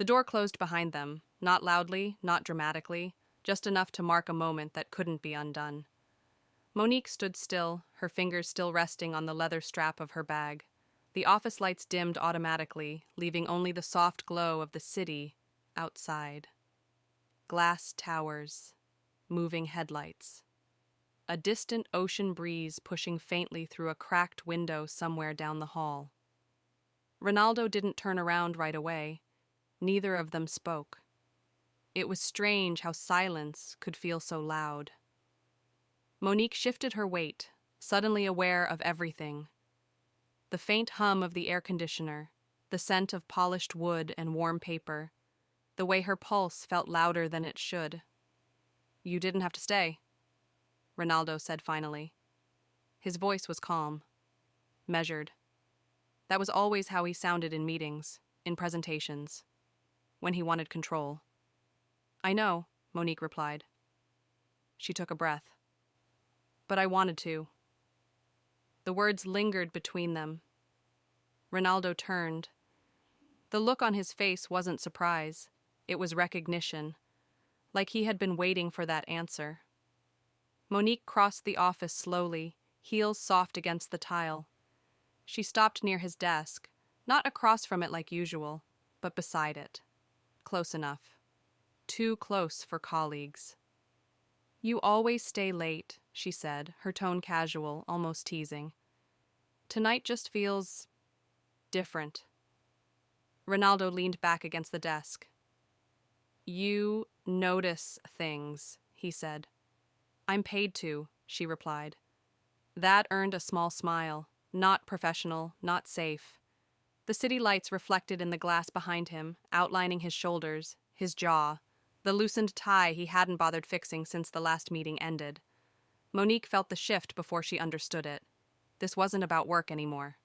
The door closed behind them, not loudly, not dramatically, just enough to mark a moment that couldn't be undone. Monique stood still, her fingers still resting on the leather strap of her bag. The office lights dimmed automatically, leaving only the soft glow of the city outside. Glass towers, moving headlights. A distant ocean breeze pushing faintly through a cracked window somewhere down the hall. Renaldo didn't turn around right away. Neither of them spoke. It was strange how silence could feel so loud. Monique shifted her weight, suddenly aware of everything. The faint hum of the air conditioner, the scent of polished wood and warm paper, the way her pulse felt louder than it should. "You didn't have to stay," Renaldo said finally. His voice was calm, measured. That was always how he sounded in meetings, in presentations, when he wanted control. "I know," Monique replied. She took a breath. "But I wanted to." The words lingered between them. Renaldo turned. The look on his face wasn't surprise. It was recognition, like he had been waiting for that answer. Monique crossed the office slowly, heels soft against the tile. She stopped near his desk, not across from it like usual, but beside it. Close enough. Too close for colleagues. "You always stay late," she said, her tone casual, almost teasing. "Tonight just feels different." Renaldo leaned back against the desk. "You notice things," he said. "I'm paid to," she replied. That earned a small smile, not professional, not safe. The city lights reflected in the glass behind him, outlining his shoulders, his jaw, the loosened tie he hadn't bothered fixing since the last meeting ended. Monique felt the shift before she understood it. This wasn't about work anymore.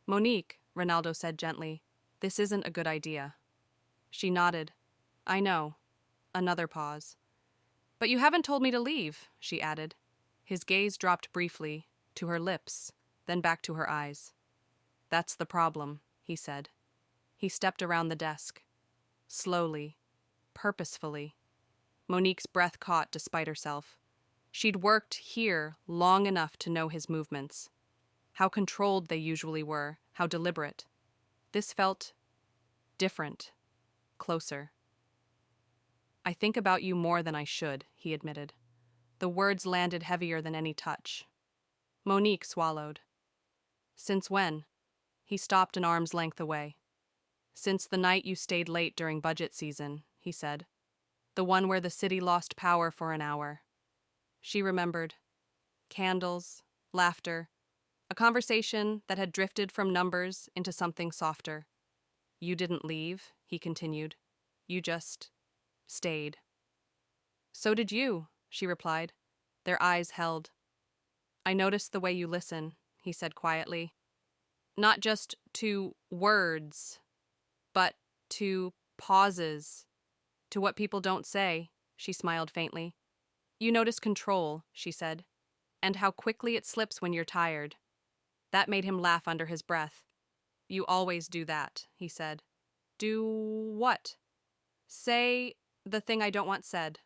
"Monique," Renaldo said gently, "this isn't a good idea." She nodded. "I know." Another pause. "But you haven't told me to leave," she added. His gaze dropped briefly, to her lips, then back to her eyes. "That's the problem," he said. He stepped around the desk. Slowly, purposefully. Monique's breath caught despite herself. She'd worked here long enough to know his movements. How controlled they usually were, how deliberate. This felt different, closer. "I think about you more than I should," he admitted. The words landed heavier than any touch. Monique swallowed. "Since when?" He stopped an arm's length away. "Since the night you stayed late during budget season," he said. "The one where the city lost power for an hour." She remembered. Candles, laughter, a conversation that had drifted from numbers into something softer. "You didn't leave," he continued. "You just stayed." "So did you," she replied. Their eyes held. "I noticed the way you listen," he said quietly. "Not just to words, but to pauses, to what people don't say," she smiled faintly. "You notice control," she said, "and how quickly it slips when you're tired." That made him laugh under his breath. "You always do that," he said. "Do what?" "Say the thing I don't want said."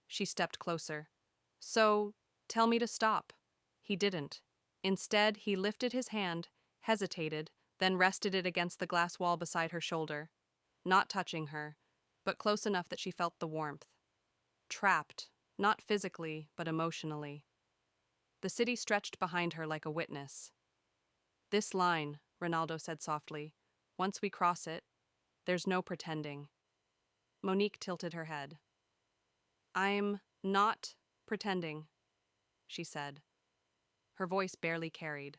She stepped closer. "So, tell me to stop." He didn't. Instead, he lifted his hand, hesitated, then rested it against the glass wall beside her shoulder. Not touching her, but close enough that she felt the warmth. Trapped, not physically, but emotionally. The city stretched behind her like a witness. "This line," Renaldo said softly, "once we cross it, there's no pretending." Monique tilted her head. "I'm not pretending," she said. Her voice barely carried.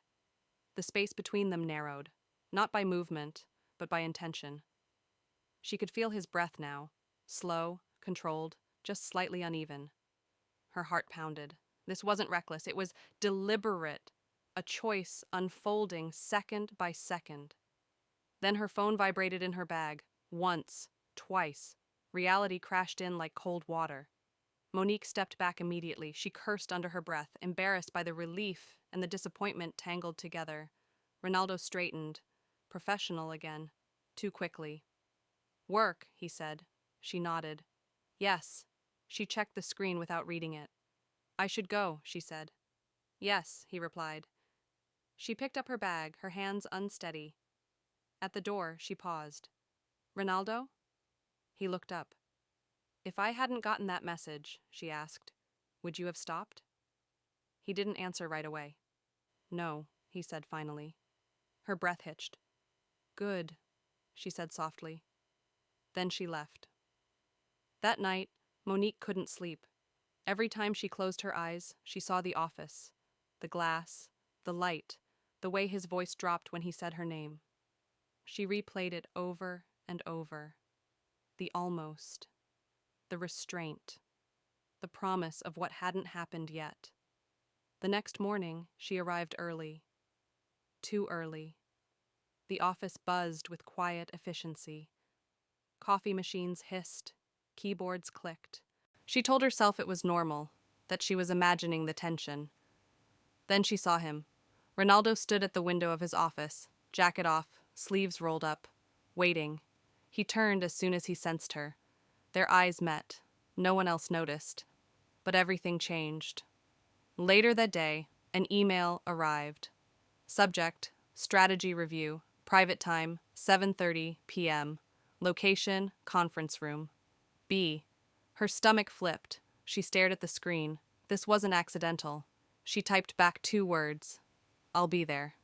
The space between them narrowed, not by movement, but by intention. She could feel his breath now, slow, controlled, just slightly uneven. Her heart pounded. This wasn't reckless, it was deliberate, a choice unfolding second by second. Then her phone vibrated in her bag, once, twice. Reality crashed in like cold water. Monique stepped back immediately. She cursed under her breath, embarrassed by the relief and the disappointment tangled together. Renaldo straightened, professional again, too quickly. Work, he said. She nodded. Yes. She checked the screen without reading it. I should go, she said. Yes, he replied. She picked up her bag, her hands unsteady. At the door, she paused. Renaldo? He looked up. If I hadn't gotten that message, she asked, would you have stopped? He didn't answer right away. No, he said finally. Her breath hitched. Good, she said softly. Then she left. That night, Monique couldn't sleep. Every time she closed her eyes, she saw the office, the glass, the light, the way his voice dropped when he said her name. She replayed it over and over. The almost, the restraint, the promise of what hadn't happened yet. The next morning, she arrived early. Too early. The office buzzed with quiet efficiency. Coffee machines hissed, keyboards clicked. She told herself it was normal, that she was imagining the tension. Then she saw him. Renaldo stood at the window of his office, jacket off, sleeves rolled up, waiting. He turned as soon as he sensed her. Their eyes met. No one else noticed. But everything changed. Later that day, an email arrived. Subject, strategy review, private time, 7:30 p.m. Location, conference room. B. Her stomach flipped. She stared at the screen. This wasn't accidental. She typed back 2 words. I'll be there.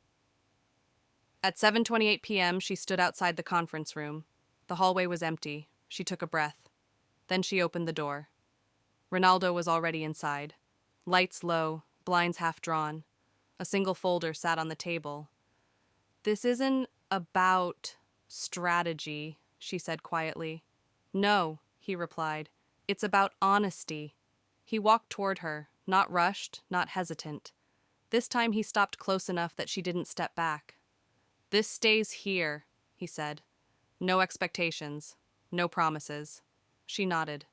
At 7:28 p.m., she stood outside the conference room. The hallway was empty. She took a breath. Then she opened the door. Renaldo was already inside. Lights low, blinds half drawn. A single folder sat on the table. This isn't about strategy, she said quietly. No, he replied. It's about honesty. He walked toward her, not rushed, not hesitant. This time he stopped close enough that she didn't step back. This stays here, he said. No expectations, no promises. She nodded.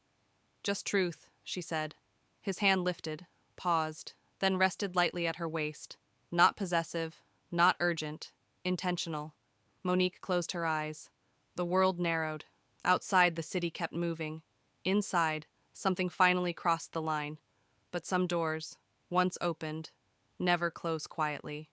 Just truth, she said. His hand lifted, paused, then rested lightly at her waist. Not possessive, not urgent, intentional. Monique closed her eyes. The world narrowed. Outside, the city kept moving. Inside, something finally crossed the line. But some doors, once opened, never close quietly.